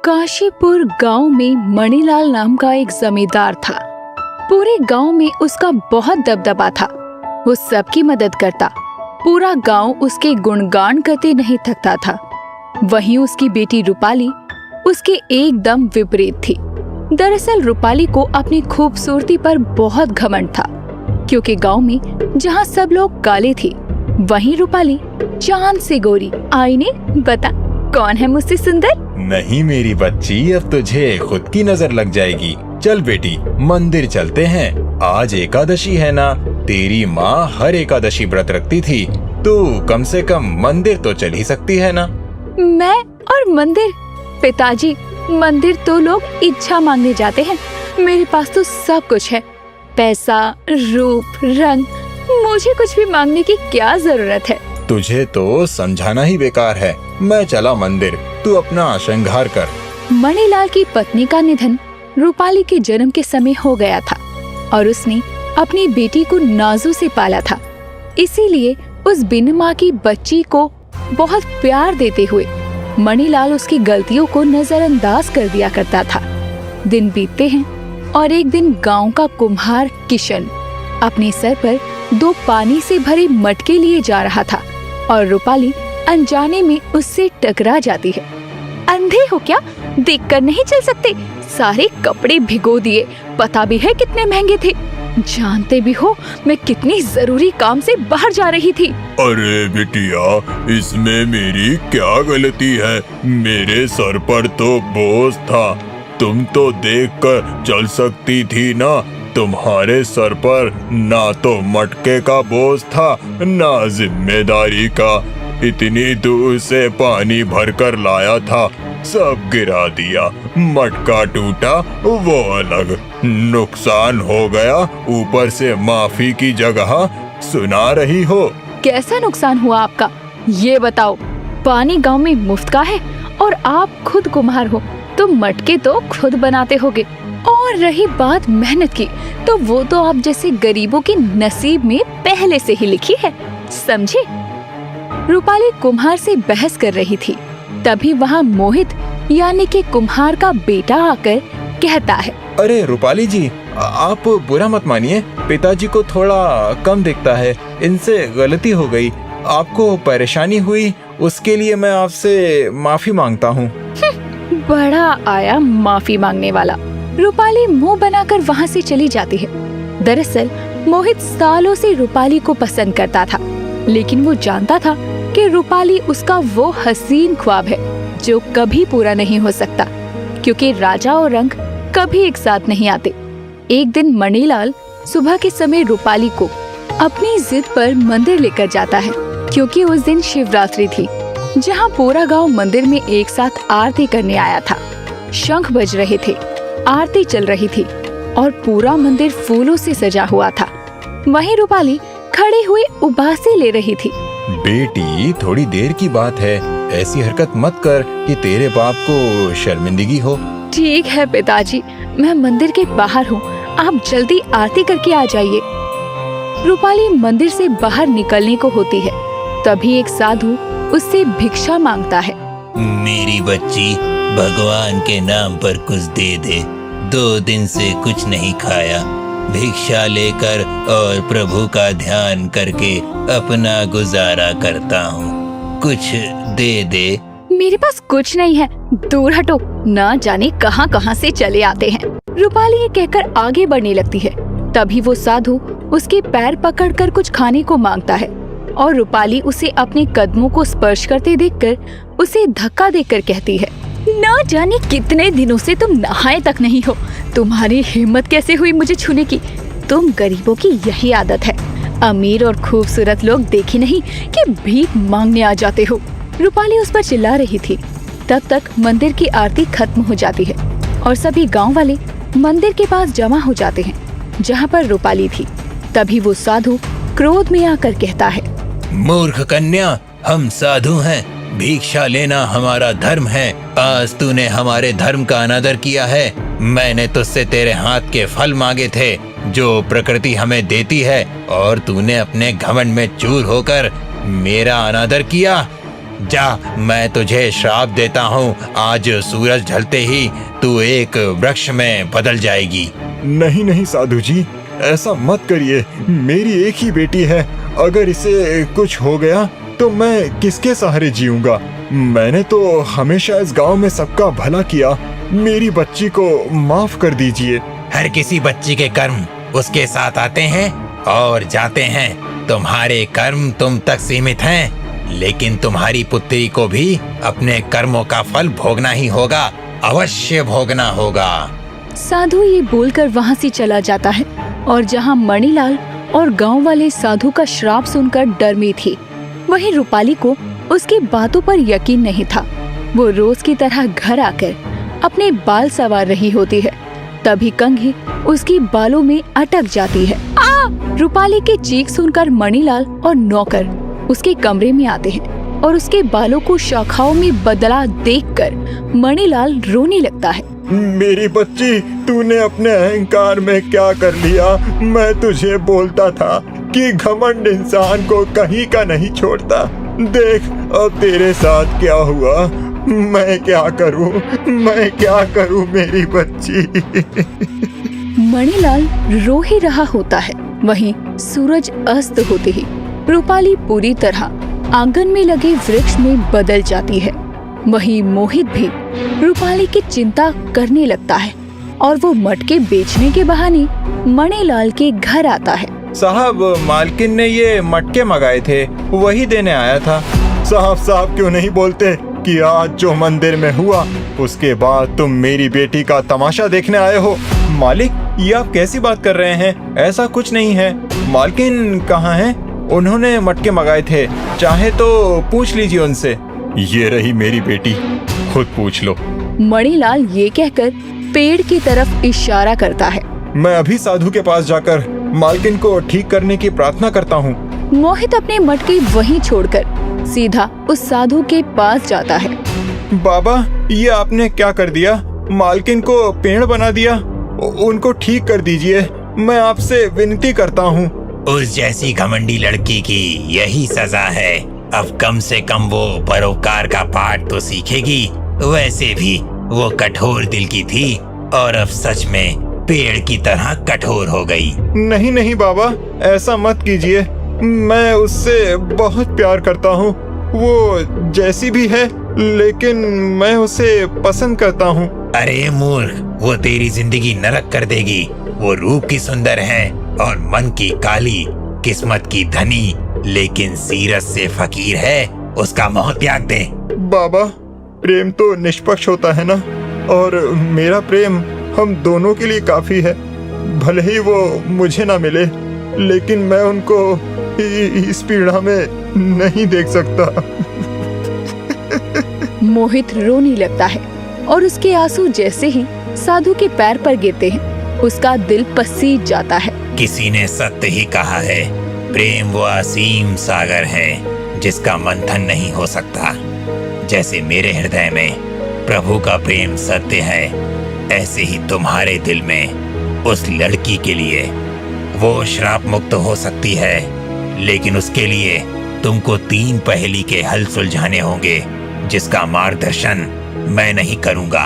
काशीपुर गांव में मणिलाल नाम का एक जमींदार था। पूरे गांव में उसका बहुत दबदबा था। वो सबकी मदद करता। पूरा गांव उसके गुणगान करते नहीं थकता था। वहीं उसकी बेटी रूपाली उसके एकदम विपरीत थी। दरअसल रूपाली को अपनी खूबसूरती पर बहुत घमंड था, क्योंकि गांव में जहां सब लोग काले थे, वहीं रूपाली चांद से गोरी। आईने बता, कौन है मुझसे सुंदर? नहीं मेरी बच्ची, अब तुझे खुद की नजर लग जाएगी। चल बेटी, मंदिर चलते हैं। आज एकादशी है ना। तेरी माँ हर एकादशी व्रत रखती थी, तू कम से कम मंदिर तो चल ही सकती है ना। मैं और मंदिर? पिताजी, मंदिर तो लोग इच्छा मांगने जाते हैं। मेरे पास तो सब कुछ है, पैसा, रूप, रंग। मुझे कुछ भी मांगने की क्या जरूरत है? तुझे तो समझाना ही बेकार है। मैं चला मंदिर, तू अपना श्रृंगार कर। मणिलाल की पत्नी का निधन रूपाली के जन्म के समय हो गया था और उसने अपनी बेटी को नाजू से पाला था। इसीलिए उस बिन माँ की बच्ची को बहुत प्यार देते हुए मणिलाल उसकी गलतियों को नजरअंदाज कर दिया करता था। दिन बीतते हैं और एक दिन गांव का कुम्हार किशन अपने सर पर 2 पानी से भरे मटके लिए जा रहा था और रूपाली अनजाने में उससे टकरा जाती है। अंधे हो क्या? देखकर नहीं चल सकते? सारे कपड़े भिगो दिए, पता भी है कितने महंगे थे। जानते भी हो मैं कितनी जरूरी काम से बाहर जा रही थी। अरे बिटिया, इसमें मेरी क्या गलती है? मेरे सर पर तो बोझ था, तुम तो देखकर चल सकती थी ना। तुम्हारे सर पर ना तो मटके का बोझ था, ना जिम्मेदारी का। इतनी दूर से पानी भरकर लाया था, सब गिरा दिया। मटका टूटा वो अलग, नुकसान हो गया, ऊपर से माफी की जगह सुना रही हो। कैसा नुकसान हुआ आपका, ये बताओ। पानी गांव में मुफ्त का है और आप खुद कुम्हार हो, तो मटके तो खुद बनाते होगे। और रही बात मेहनत की, तो वो तो आप जैसे गरीबों के नसीब में पहले से ही लिखी है, समझे? रूपाली कुम्हार से बहस कर रही थी, तभी वहाँ मोहित यानी कि कुम्हार का बेटा आकर कहता है, अरे रूपाली जी, आप बुरा मत मानिए, पिताजी को थोड़ा कम दिखता है, इनसे गलती हो गई। आपको परेशानी हुई, उसके लिए मैं आपसे माफी मांगता हूँ। बड़ा आया माफी मांगने वाला। रूपाली मुंह बनाकर वहाँ से चली जाती है। दरअसल मोहित सालों से रूपाली को पसंद करता था, लेकिन वो जानता था कि रूपाली उसका वो हसीन ख्वाब है जो कभी पूरा नहीं हो सकता, क्योंकि राजा और रंग कभी एक साथ नहीं आते। एक दिन मणिलाल सुबह के समय रूपाली को अपनी जिद पर मंदिर लेकर जाता है, क्योंकि उस दिन शिवरात्रि थी, जहाँ पूरा गांव मंदिर में एक साथ आरती करने आया था। शंख बज रहे थे, आरती चल रही थी और पूरा मंदिर फूलों से सजा हुआ था। वहीं रूपाली खड़ी हुई उबासी ले रही थी। बेटी, थोड़ी देर की बात है, ऐसी हरकत मत कर कि तेरे बाप को शर्मिंदगी हो। ठीक है पिताजी, मैं मंदिर के बाहर हूँ, आप जल्दी आरती करके आ जाइए। रूपाली मंदिर से बाहर निकलने को होती है, तभी एक साधु उससे भिक्षा मांगता है। मेरी बच्ची, भगवान के नाम पर कुछ दे दे, 2 दिन से कुछ नहीं खाया। भिक्षा लेकर और प्रभु का ध्यान करके अपना गुजारा करता हूँ, कुछ दे दे। मेरे पास कुछ नहीं है, दूर हटो, ना जाने कहां कहां से चले आते हैं। रूपाली ये कहकर आगे बढ़ने लगती है। तभी वो साधु उसके पैर पकड़कर कुछ खाने को मांगता है और रूपाली उसे अपने कदमों को स्पर्श करते देखकर उसे धक्का देकर कहती है, ना जाने कितने दिनों से तुम नहाए तक नहीं हो, तुम्हारी हिम्मत कैसे हुई मुझे छूने की? तुम गरीबों की यही आदत है, अमीर और खूबसूरत लोग देखे नहीं कि भीख मांगने आ जाते हो। रूपाली उस पर चिल्ला रही थी। तब तक मंदिर की आरती खत्म हो जाती है और सभी गांव वाले मंदिर के पास जमा हो जाते हैं, जहां पर रूपाली थी। तभी वो साधु क्रोध में आकर कहता है, मूर्ख कन्या, हम साधु हैं, भिक्षा लेना हमारा धर्म है। आज तूने हमारे धर्म का अनादर किया है। मैंने तुझसे तेरे हाथ के फल मांगे थे जो प्रकृति हमें देती है, और तूने अपने घमंड में चूर होकर मेरा अनादर किया। जा, मैं तुझे श्राप देता हूँ, आज सूरज ढलते ही तू एक वृक्ष में बदल जाएगी। नहीं नहीं साधु जी, ऐसा मत करिए। मेरी एक ही बेटी है, अगर इसे कुछ हो गया तो मैं किसके सहारे जीऊंगा? मैंने तो हमेशा इस गांव में सबका भला किया। मेरी बच्ची को माफ कर दीजिए। हर किसी बच्ची के कर्म उसके साथ आते हैं और जाते हैं। तुम्हारे कर्म तुम तक सीमित हैं, लेकिन तुम्हारी पुत्री को भी अपने कर्मों का फल भोगना ही होगा, अवश्य भोगना होगा। साधु ये बोलकर वहाँ से चला जाता है और जहाँ मणिलाल और गांव वाले साधु का श्राप सुनकर डर में थी, वहीं रूपाली को उसकी बातों पर यकीन नहीं था। वो रोज की तरह घर आकर अपने बाल संवार रही होती है, तभी कंघी उसकी बालों में अटक जाती है। रूपाली की चीख सुनकर मणिलाल और नौकर उसके कमरे में आते हैं और उसके बालों को शाखाओं में बदला देखकर मणिलाल रोने लगता है। मेरी बच्ची, तूने अपने अहंकार में क्या कर लिया? मैं तुझे बोलता था कि घमंड इंसान को कहीं का नहीं छोड़ता। देख अब तेरे साथ क्या हुआ। मैं क्या करूं? मैं क्या करूं मेरी बच्ची? मणिलाल रो ही रहा होता है। वहीं सूरज अस्त होते ही रूपाली पूरी तरह आंगन में लगे वृक्ष में बदल जाती है। वहीं मोहित भी रूपाली की चिंता करने लगता है और वो मटके बेचने के बहाने मणिलाल के घर आता है। साहब, मालकिन ने ये मटके मंगाए थे, वही देने आया था। साहब क्यों नहीं बोलते कि आज जो मंदिर में हुआ उसके बाद तुम मेरी बेटी का तमाशा देखने आए हो? मालिक, ये आप कैसी बात कर रहे हैं? ऐसा कुछ नहीं है। मालकिन कहाँ हैं? उन्होंने मटके मंगाए थे, चाहे तो पूछ लीजिए उनसे। ये रही मेरी बेटी, खुद पूछ लो। मणिलाल ये कहकर पेड़ की तरफ इशारा करता है। मैं अभी साधु के पास जाकर मालकिन को ठीक करने की प्रार्थना करता हूँ। मोहित अपने मटके वहीं छोड़कर सीधा उस साधु के पास जाता है। बाबा, ये आपने क्या कर दिया? मालकिन को पेड़ बना दिया। उनको ठीक कर दीजिए, मैं आपसे विनती करता हूँ। उस जैसी घमंडी लड़की की यही सजा है। अब कम से कम वो परोपकार का पाठ तो सीखेगी। वैसे भी वो कठोर दिल की थी और अब सच में पेड़ की तरह कठोर हो गई। नहीं बाबा, ऐसा मत कीजिए। मैं उससे बहुत प्यार करता हूँ। वो जैसी भी है, लेकिन मैं उसे पसंद करता हूँ। अरे मूर्ख, वो तेरी जिंदगी नरक कर देगी। वो रूप की सुंदर है और मन की काली, किस्मत की धनी, लेकिन सीरत से फकीर है। उसका मोह त्याग दे। बाबा, प्रेम तो निष्पक्ष होता है ना, और मेरा प्रेम हम दोनों के लिए काफी है। भले ही वो मुझे ना मिले, लेकिन मैं उनको इस पीड़ा में नहीं देख सकता। मोहित रोने लगता है और उसके आंसू जैसे ही साधु के पैर पर गिरते हैं, उसका दिल पसीज जाता है। किसी ने सत्य ही कहा है, प्रेम वो असीम सागर है जिसका मंथन नहीं हो सकता। जैसे मेरे हृदय में प्रभु का प्रेम सत्य है, ऐसे ही तुम्हारे दिल में उस लड़की के लिए वो श्राप मुक्त हो सकती है, लेकिन उसके लिए तुमको 3 पहेली के हल सुलझाने होंगे, जिसका मार्गदर्शन मैं नहीं करूंगा।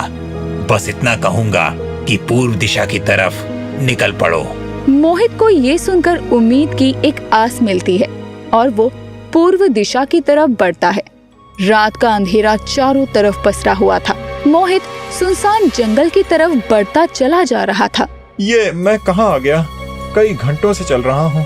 बस इतना कहूंगा कि पूर्व दिशा की तरफ निकल पड़ो। मोहित को ये सुनकर उम्मीद की एक आस मिलती है और वो पूर्व दिशा की तरफ बढ़ता है। रात का अंधेरा चारों तरफ पसरा हुआ था। मोहित सुनसान जंगल की तरफ बढ़ता चला जा रहा था। ये मैं कहाँ आ गया? कई घंटों से चल रहा हूँ,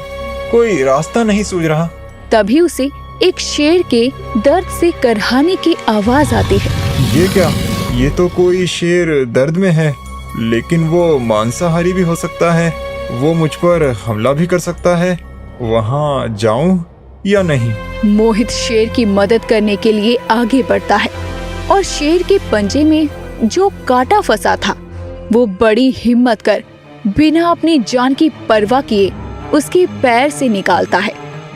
कोई रास्ता नहीं सूझ रहा। तभी उसे एक शेर के दर्द से करहाने की आवाज आती है। ये क्या? ये तो कोई शेर दर्द में है, लेकिन वो मांसाहारी भी हो सकता है। वो मुझ पर हमला भी कर सकता है। वहाँ जाऊं या नहीं? मोहित शेर की मदद करने के लिए आगे बढ़ता है और शेर के पंजे में जो कांटा फंसा था, वो बड़ी हिम्मत कर बिना अपनी जान की परवाह किए उसके पैर से निकालता है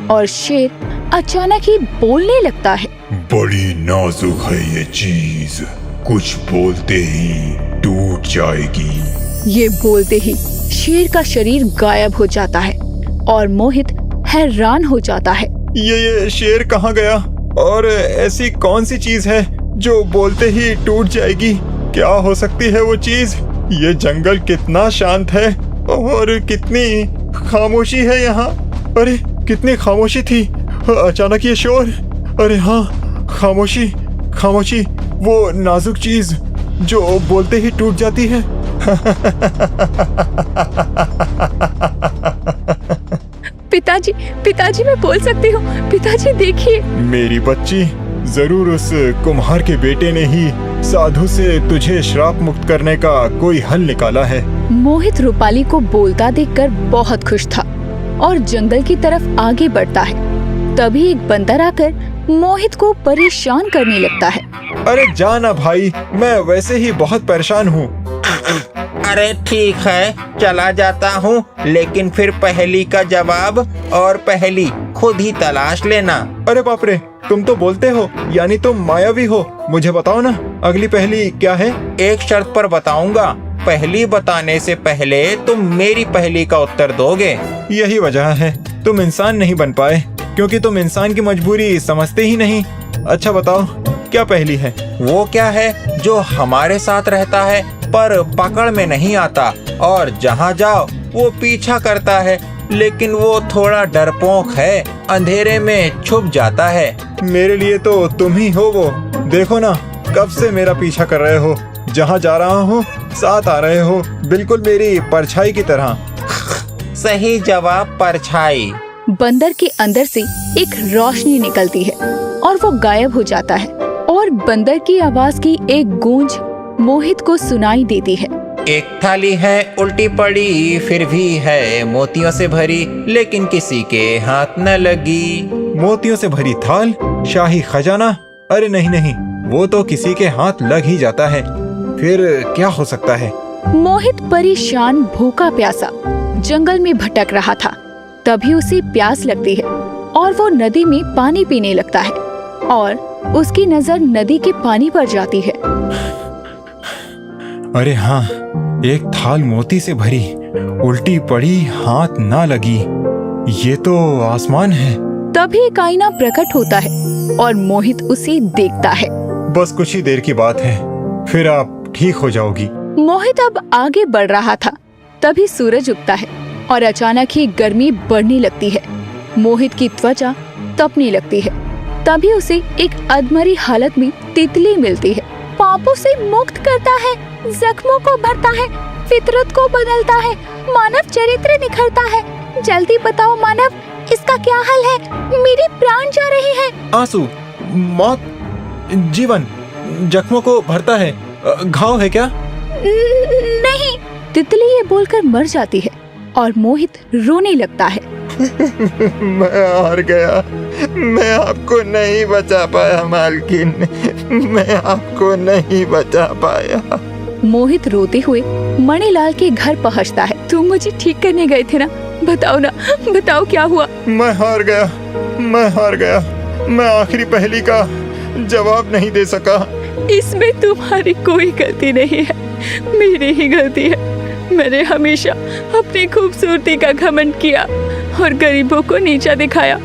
और शेर अचानक ही बोलने लगता है। बड़ी नाजुक है ये चीज, कुछ बोलते ही टूट जाएगी। ये बोलते ही शेर का शरीर गायब हो जाता है और मोहित हैरान हो जाता है। ये शेर कहाँ गया? और ऐसी कौन सी चीज है जो बोलते ही टूट जाएगी? क्या हो सकती है वो चीज? ये जंगल कितना शांत है और कितनी खामोशी है यहाँ। अरे कितनी खामोशी थी, अचानक ये शोर। अरे हाँ, खामोशी खामोशी, वो नाजुक चीज जो बोलते ही टूट जाती है। पिताजी, पिताजी मैं बोल सकती हूँ। पिताजी देखिए। मेरी बच्ची, जरूर उस कुम्हार के बेटे ने ही साधु से तुझे श्राप मुक्त करने का कोई हल निकाला है। मोहित रूपाली को बोलता देखकर बहुत खुश था और जंगल की तरफ आगे बढ़ता है। तभी एक बंदर आकर मोहित को परेशान करने लगता है। अरे जा ना भाई, मैं वैसे ही बहुत परेशान हूँ। अरे ठीक है, चला जाता हूँ, लेकिन फिर पहेली का जवाब और पहेली खुद ही तलाश लेना। अरे बाप रे, तुम तो बोलते हो, यानी तुम मायावी हो। मुझे बताओ ना, अगली पहेली क्या है? एक शर्त पर बताऊंगा, पहेली बताने से पहले तुम मेरी पहेली का उत्तर दोगे। यही वजह है तुम इंसान नहीं बन पाए, क्योंकि तुम इंसान की मजबूरी समझते ही नहीं। अच्छा बताओ, क्या पहेली है? वो क्या है जो हमारे साथ रहता है पर पकड़ में नहीं आता, और जहाँ जाओ वो पीछा करता है, लेकिन वो थोड़ा डरपोक है, अंधेरे में छुप जाता है। मेरे लिए तो तुम ही हो वो। देखो ना, कब से मेरा पीछा कर रहे हो, जहाँ जा रहा हूँ साथ आ रहे हो, बिल्कुल मेरी परछाई की तरह। सही जवाब, परछाई। बंदर के अंदर से एक रोशनी निकलती है और वो गायब हो जाता है, और बंदर की आवाज की एक गूंज मोहित को सुनाई देती है। एक थाली है उल्टी पड़ी, फिर भी है मोतियों से भरी, लेकिन किसी के हाथ न लगी। मोतियों से भरी थाल, शाही खजाना? अरे नहीं नहीं, वो तो किसी के हाथ लग ही जाता है। फिर क्या हो सकता है? मोहित परेशान भूखा प्यासा जंगल में भटक रहा था। तभी उसे प्यास लगती है और वो नदी में पानी पीने लगता है, और उसकी नजर नदी के पानी पर जाती है। अरे हाँ, एक थाल मोती से भरी, उल्टी पड़ी, हाथ ना लगी। ये तो आसमान है। तभी एक आईना प्रकट होता है और मोहित उसे देखता है। बस कुछ ही देर की बात है, फिर आप ठीक हो जाओगी। मोहित अब आगे बढ़ रहा था। तभी सूरज उगता है और अचानक ही गर्मी बढ़ने लगती है। मोहित की त्वचा तपने लगती है। तभी उसे एक अधमरी हालत में तितली मिलती है। पापों से मुक्त करता है, जख्मों को भरता है, फितरत को बदलता है, मानव चरित्र निखरता है। जल्दी बताओ मानव, इसका क्या हल है? मेरे प्राण जा रहे हैं। आंसू, मौत, जीवन, जख्मों को भरता है। घाव है क्या? नहीं, तितली ये बोलकर मर जाती है और मोहित रोने लगता है। मैं हार गया, मैं आपको नहीं बचा पाया मालकिन, मैं आपको नहीं बचा पाया। मोहित रोते हुए मणिलाल के घर पहुंचता है। तुम मुझे ठीक करने गए थे ना? बताओ ना, बताओ क्या हुआ? मैं हार गया, मैं हार गया। मैं आखिरी पहेली का जवाब नहीं दे सका। इसमें तुम्हारी कोई गलती नहीं है, मेरी ही गलती है। मैंने हमेशा अपनी खूबसूरती का घमंड किया और गरीबों को नीचा दिखाया।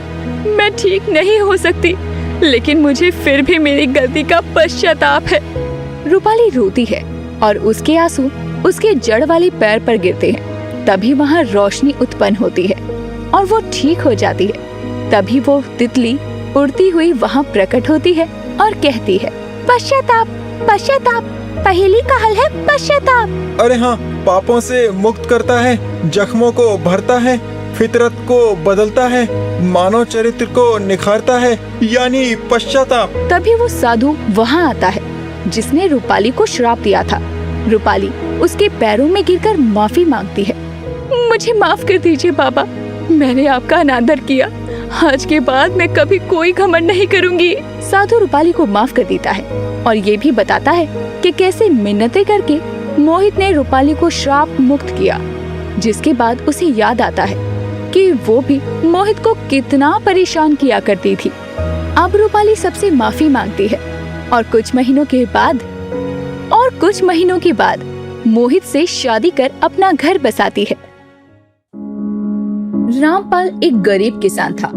मैं ठीक नहीं हो सकती, लेकिन मुझे फिर भी मेरी गलती का पश्चाताप है। रूपाली रोती है और उसके आंसू उसके जड़ वाले पैर पर गिरते हैं। तभी वहाँ रोशनी उत्पन्न होती है और वो ठीक हो जाती है। तभी वो तितली उड़ती हुई वहाँ प्रकट होती है और कहती है, पश्चाताप, पश्चाताप, पहेली का हल है पश्चाताप। अरे हाँ, पापों से मुक्त करता है, जख्मों को भरता है, फितरत को बदलता है, मानव चरित्र को निखारता है, यानी पश्चाताप। तभी वो साधु वहाँ आता है जिसने रूपाली को श्राप दिया था। रूपाली उसके पैरों में गिरकर माफी मांगती है। मुझे माफ कर दीजिए बाबा, मैंने आपका अनादर किया। आज के बाद मैं कभी कोई घमंड नहीं करूंगी। साधु रूपाली को माफ कर देता है और ये भी बताता है कि कैसे मिन्नतें करके मोहित ने रूपाली को श्राप मुक्त किया। जिसके बाद उसे याद आता है कि वो भी मोहित को कितना परेशान किया करती थी। अब रूपाली सबसे माफी मांगती है और कुछ महीनों के बाद मोहित से शादी कर अपना घर बसाती है। रामपाल एक गरीब किसान था।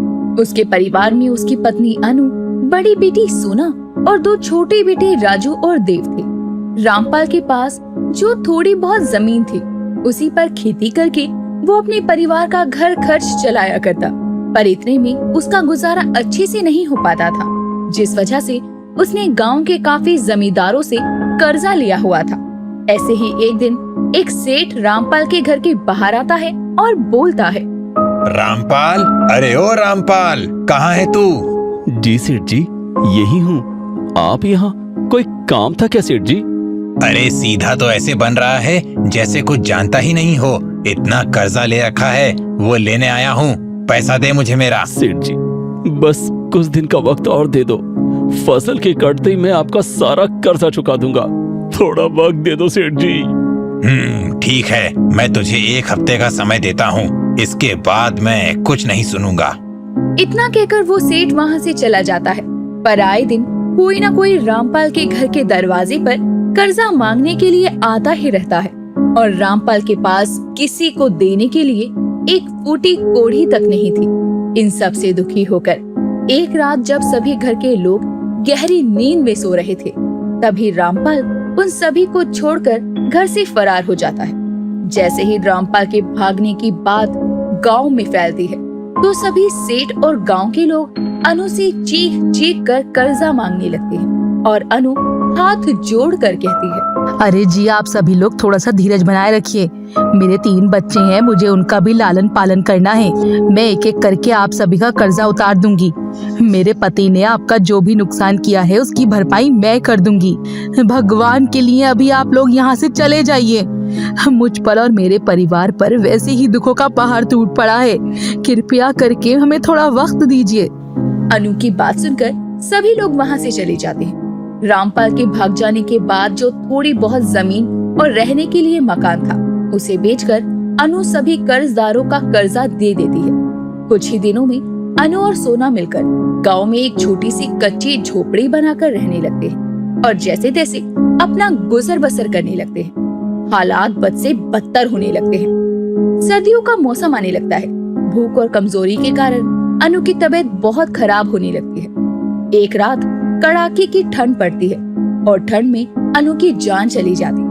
उसके परिवार में उसकी पत्नी अनु, बड़ी बेटी सोना और 2 छोटे बेटे राजू और देव थे। रामपाल के पास जो थोड़ी बहुत जमीन थी उसी पर खेती करके वो अपने परिवार का घर खर्च चलाया करता, पर इतने में उसका गुजारा अच्छे से नहीं हो पाता था, जिस वजह से उसने गांव के काफी जमींदारों से कर्जा लिया हुआ था। ऐसे ही एक दिन एक सेठ रामपाल के घर के बाहर आता है और बोलता है, रामपाल, अरे ओ रामपाल, कहाँ है तू? जी सेठ जी, यही हूँ। आप यहाँ कोई काम था क्या सेठ जी? अरे सीधा तो ऐसे बन रहा है जैसे कुछ जानता ही नहीं हो। इतना कर्जा ले रखा है, वो लेने आया हूँ। पैसा दे मुझे मेरा। सेठ जी, बस कुछ दिन का वक्त और दे दो। फसल के कटते ही मैं आपका सारा कर्जा चुका दूंगा। थोड़ा वक्त दे दो सेठ जी। ठीक है, मैं तुझे 1 हफ्ते का समय देता हूँ। इसके बाद मैं कुछ नहीं सुनूंगा। इतना कहकर वो सेठ वहाँ से चला जाता है। पर आए दिन कोई न कोई रामपाल के घर के दरवाजे पर कर्जा मांगने के लिए आता ही रहता है, और रामपाल के पास किसी को देने के लिए एक फूटी कोड़ी तक नहीं थी। इन सब से दुखी होकर एक रात जब सभी घर के लोग गहरी नींद में सो रहे थे, तभी रामपाल उन सभी को छोड़कर घर से फरार हो जाता है। जैसे ही रामपाल के भागने की बात गांव में फैलती है, तो सभी सेठ और गांव के लोग अनु से चीख चीख कर कर्जा मांगने लगते हैं, और अनु हाथ जोड़ कर कहती है, अरे जी, आप सभी लोग थोड़ा सा धीरज बनाए रखिए। मेरे 3 बच्चे हैं, मुझे उनका भी लालन पालन करना है। मैं एक एक करके आप सभी का कर्जा उतार दूंगी। मेरे पति ने आपका जो भी नुकसान किया है उसकी भरपाई मैं कर दूंगी। भगवान के लिए अभी आप लोग यहाँ से चले जाइए। मुझ पर और मेरे परिवार पर वैसे ही दुखों का पहाड़ टूट पड़ा है। कृपया करके हमें थोड़ा वक्त दीजिए। अनु की बात सुनकर सभी लोग वहाँ से चले जाते हैं। रामपाल के भाग जाने के बाद जो थोड़ी बहुत जमीन और रहने के लिए मकान था, उसे बेचकर अनु सभी कर्जदारों का कर्जा दे देती है। कुछ ही दिनों में अनु और सोना मिलकर गांव में एक छोटी सी कच्ची झोपड़ी बनाकर रहने लगते हैं, और जैसे तैसे अपना गुजर बसर करने लगते हैं। हालात बद से बदतर होने लगते हैं। सर्दियों का मौसम आने लगता है। भूख और कमजोरी के कारण अनु की तबीयत बहुत खराब होने लगती है। एक रात कड़ाके की ठंड पड़ती है, और ठंड में अनु की जान चली जाती है।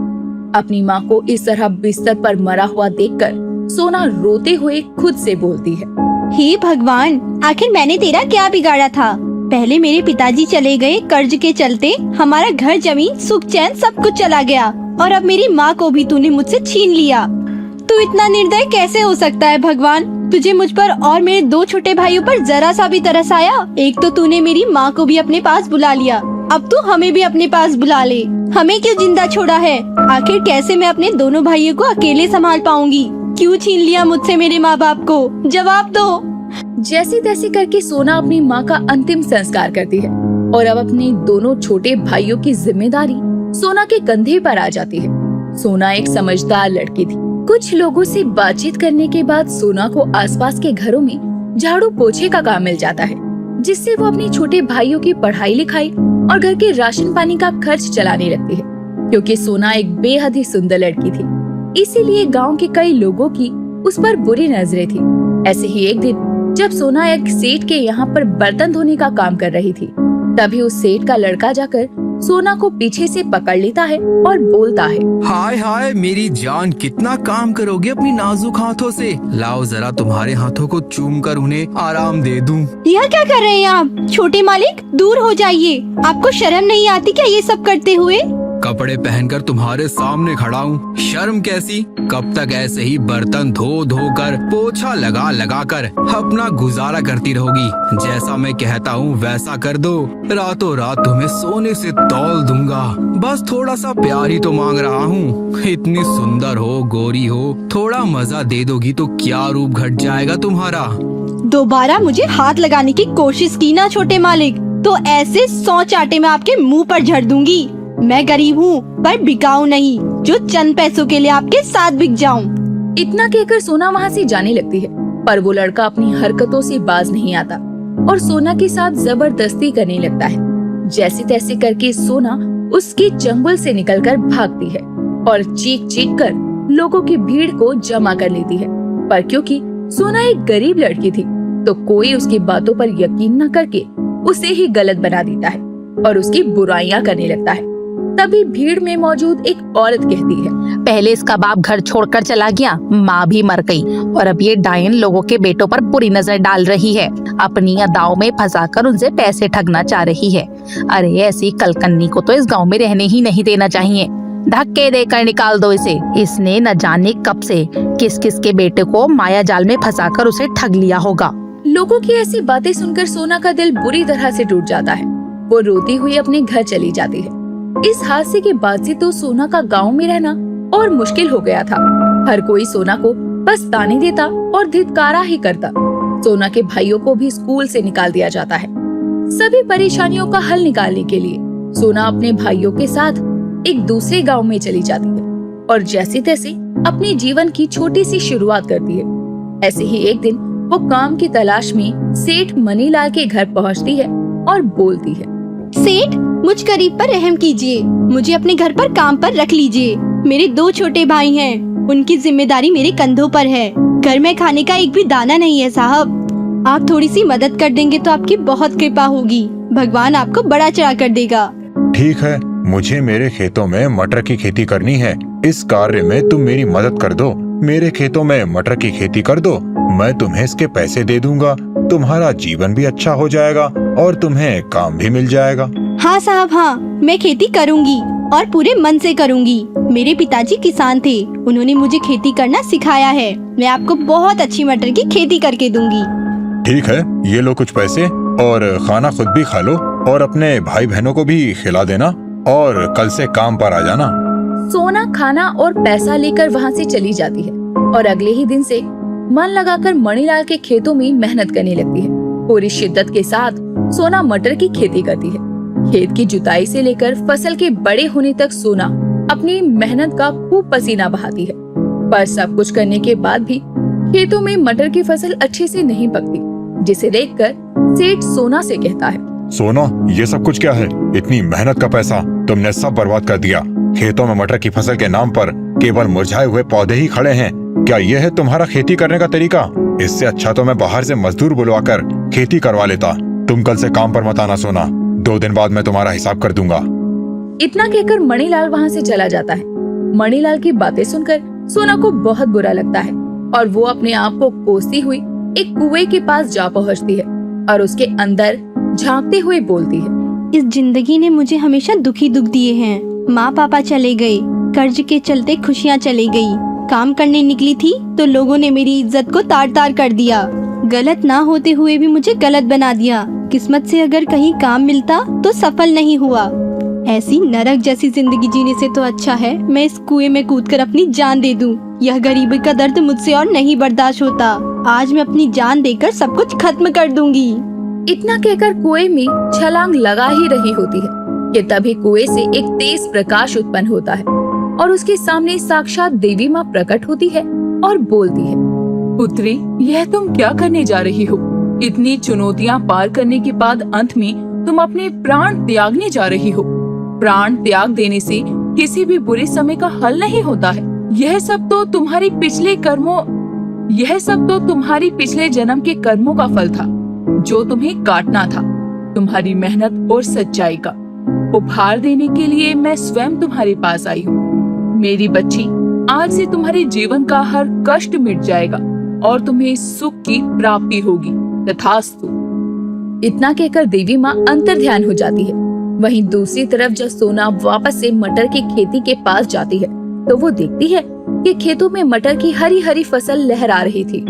अपनी माँ को इस तरह बिस्तर पर मरा हुआ देखकर सोना रोते हुए खुद से बोलती है, हे भगवान, आखिर मैंने तेरा क्या बिगाड़ा था? पहले मेरे पिताजी चले गए, कर्ज के चलते हमारा घर, जमीन, सुख चैन सब कुछ चला गया, और अब मेरी माँ को भी तूने मुझसे छीन लिया। तू इतना निर्दय कैसे हो सकता है भगवान? तुझे मुझ पर और मेरे 2 छोटे भाइयों पर जरा सा भी तरस आया? एक तो तूने मेरी माँ को भी अपने पास बुला लिया, अब तू हमें भी अपने पास बुला ले। हमें क्यों जिंदा छोड़ा है? आखिर कैसे मैं अपने दोनों भाइयों को अकेले संभाल पाऊंगी? क्यों छीन लिया मुझसे मेरे माँ बाप को? जवाब दो। जैसे तैसे करके सोना अपनी माँ का अंतिम संस्कार करती है, और अब अपने दोनों छोटे भाइयों की जिम्मेदारी सोना के कंधे पर आ जाती है। सोना एक समझदार लड़की थी। कुछ लोगों से बातचीत करने के बाद सोना को आसपास के घरों में झाड़ू पोछे का काम मिल जाता है, जिससे वो अपने छोटे भाइयों की पढ़ाई लिखाई और घर के राशन पानी का खर्च चलाने लगती है। क्योंकि सोना एक बेहद ही सुंदर लड़की थी, इसीलिए गांव के कई लोगों की उस पर बुरी नजरें थी। ऐसे ही एक दिन जब सोना एक सेठ के यहाँ पर बर्तन धोने का काम कर रही थी, तभी उस सेठ का लड़का जाकर सोना को पीछे से पकड़ लेता है और बोलता है, हाय हाय मेरी जान, कितना काम करोगे अपनी नाजुक हाथों से। लाओ जरा तुम्हारे हाथों को चूम कर उन्हें आराम दे दूं। यह क्या कर रहे हैं आप? छोटे मालिक, दूर हो जाइए। आपको शर्म नहीं आती क्या ये सब करते हुए? कपड़े पहनकर तुम्हारे सामने खड़ा हूँ, शर्म कैसी? कब तक ऐसे ही बर्तन धो धो कर, पोछा लगा लगा कर अपना गुजारा करती रहोगी? जैसा मैं कहता हूँ वैसा कर दो, रातों रात तुम्हें सोने से तौल दूंगा। बस थोड़ा सा प्यार ही तो मांग रहा हूँ। इतनी सुंदर हो, गोरी हो, थोड़ा मजा दे दोगी तो क्या रूप घट जाएगा तुम्हारा। दोबारा मुझे हाथ लगाने की कोशिश की ना छोटे मालिक, तो ऐसे 100 चाटे मैं आपके मुँह पर झड़ दूंगी। मैं गरीब हूँ पर बिकाऊ नहीं, जो चंद पैसों के लिए आपके साथ बिक जाऊं। इतना कहकर सोना वहाँ से जाने लगती है, पर वो लड़का अपनी हरकतों से बाज नहीं आता और सोना के साथ जबरदस्ती करने लगता है। जैसे तैसे करके सोना उसके चंगुल से निकलकर भागती है और चीख चीख कर लोगों की भीड़ को जमा कर लेती है। पर क्योंकि सोना एक गरीब लड़की थी, तो कोई उसकी बातों पर यकीन न करके उसे ही गलत बना देता है और उसकी बुराइयां करने लगता है। तभी भीड़ में मौजूद एक औरत कहती है, पहले इसका बाप घर छोड़कर चला गया, माँ भी मर गई और अब ये डायन लोगों के बेटों पर बुरी नजर डाल रही है। अपनी अदाओं में फंसाकर उनसे पैसे ठगना चाह रही है। अरे ऐसी कलकन्नी को तो इस गांव में रहने ही नहीं देना चाहिए। धक्के देकर निकाल दो इसे। इसने न जाने कब से किस किस के बेटे को माया जाल में फंसाकर उसे ठग लिया होगा। लोगों की ऐसी बातें सुनकर सोना का दिल बुरी तरह से टूट जाता है। वो रोती हुई अपने घर चली जाती है। इस हादसे के बाद से तो सोना का गांव में रहना और मुश्किल हो गया था। हर कोई सोना को बस ताने देता और धिक्कारा ही करता। सोना के भाइयों को भी स्कूल से निकाल दिया जाता है। सभी परेशानियों का हल निकालने के लिए सोना अपने भाइयों के साथ एक दूसरे गांव में चली जाती है और जैसे तैसे अपने जीवन की छोटी सी शुरुआत करती है। ऐसे ही एक दिन वो काम की तलाश में सेठ मनीलाल के घर पहुंचती है और बोलती है, सेठ, मुझ गरीब पर रहम कीजिए, मुझे अपने घर पर काम पर रख लीजिए। मेरे 2 छोटे भाई हैं, उनकी जिम्मेदारी मेरे कंधों पर है। घर में खाने का एक भी दाना नहीं है साहब। आप थोड़ी सी मदद कर देंगे तो आपकी बहुत कृपा होगी। भगवान आपको बड़ा चढ़ा कर देगा। ठीक है, मुझे मेरे खेतों में मटर की खेती करनी है। इस कार्य में तुम मेरी मदद कर दो। मेरे खेतों में मटर की खेती कर दो, मैं तुम्हें इसके पैसे दे दूंगा। तुम्हारा जीवन भी अच्छा हो जाएगा और तुम्हें काम भी मिल जाएगा। हाँ साहब, हाँ, मैं खेती करूँगी और पूरे मन से करूँगी। मेरे पिताजी किसान थे, उन्होंने मुझे खेती करना सिखाया है। मैं आपको बहुत अच्छी मटर की खेती करके दूंगी। ठीक है, ये लो कुछ पैसे और खाना खुद भी खा लो और अपने भाई बहनों को भी खिला देना और कल से काम पर आ जाना। सोना खाना और पैसा लेकर वहाँ से चली जाती है और अगले ही दिन से मन लगाकर मणिलाल के खेतों में मेहनत करने लगती है। पूरी शिद्दत के साथ सोना मटर की खेती करती है। खेत की जुताई से लेकर फसल के बड़े होने तक सोना अपनी मेहनत का खूब पसीना बहाती है। पर सब कुछ करने के बाद भी खेतों में मटर की फसल अच्छे से नहीं पकती, जिसे देखकर सेठ सोना से कहता है, सोना, ये सब कुछ क्या है? इतनी मेहनत का पैसा तुमने सब बर्बाद कर दिया। खेतों में मटर की फसल के नाम पर केवल मुरझाए हुए पौधे ही खड़े हैं। क्या यह है तुम्हारा खेती करने का तरीका? इससे अच्छा तो मैं बाहर से मजदूर बुलवाकर खेती करवा लेता। तुम कल से काम पर मत आना सोना, 2 दिन बाद मैं तुम्हारा हिसाब कर दूंगा। इतना कहकर मणिलाल वहाँ से चला जाता है। मणिलाल की बातें सुनकर सोना को बहुत बुरा लगता है और वो अपने आप को कोसती हुई एक कुएं के पास जा पहुँचती है और उसके अंदर झांकते हुए बोलती है, इस जिंदगी ने मुझे हमेशा दुखी दुख दिए हैं। माँ पापा चले गए, कर्ज के चलते खुशियाँ चली गई। काम करने निकली थी तो लोगों ने मेरी इज्जत को तार तार कर दिया। गलत ना होते हुए भी मुझे गलत बना दिया। किस्मत से अगर कहीं काम मिलता तो सफल नहीं हुआ। ऐसी नरक जैसी जिंदगी जीने से तो अच्छा है मैं इस कुएं में कूदकर अपनी जान दे दूं। यह गरीबी का दर्द मुझसे और नहीं बर्दाश्त होता। आज मैं अपनी जान देकर सब कुछ खत्म कर दूंगी। इतना कहकर कुएं में छलांग लगा ही रही होती है कि तभी कुएं से एक तेज प्रकाश उत्पन्न होता है और उसके सामने साक्षात देवी माँ प्रकट होती है और बोलती है, पुत्री, यह तुम क्या करने जा रही हो? इतनी चुनौतियाँ पार करने के बाद अंत में तुम अपने प्राण त्यागने जा रही हो। प्राण त्याग देने से किसी भी बुरे समय का हल नहीं होता है। यह सब तो तुम्हारी पिछले जन्म के कर्मों का फल था, जो तुम्हें काटना था। तुम्हारी मेहनत और सच्चाई का उपहार देने के लिए मैं स्वयं तुम्हारे पास आई हूँ। मेरी बच्ची, आज से तुम्हारे जीवन का हर कष्ट मिट जाएगा और तुम्हें सुख की प्राप्ति होगी। तथास्तु। इतना कहकर देवी माँ अंतर्ध्यान हो जाती है। वहीं दूसरी तरफ जब सोना वापस से मटर की खेती के पास जाती है तो वो देखती है कि खेतों में मटर की हरी हरी फसल लहरा रही थी।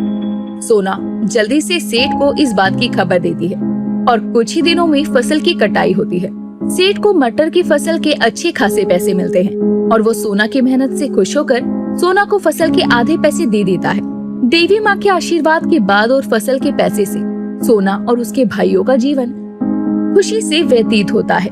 सोना जल्दी से सेठ को इस बात की खबर देती है और कुछ ही दिनों में फसल की कटाई होती है। सेठ को मटर की फसल के अच्छे खासे पैसे मिलते हैं और वो सोना की मेहनत से खुश होकर सोना को फसल के आधे पैसे दे देता है। देवी माँ के आशीर्वाद के बाद और फसल के पैसे से सोना और उसके भाइयों का जीवन खुशी से व्यतीत होता है।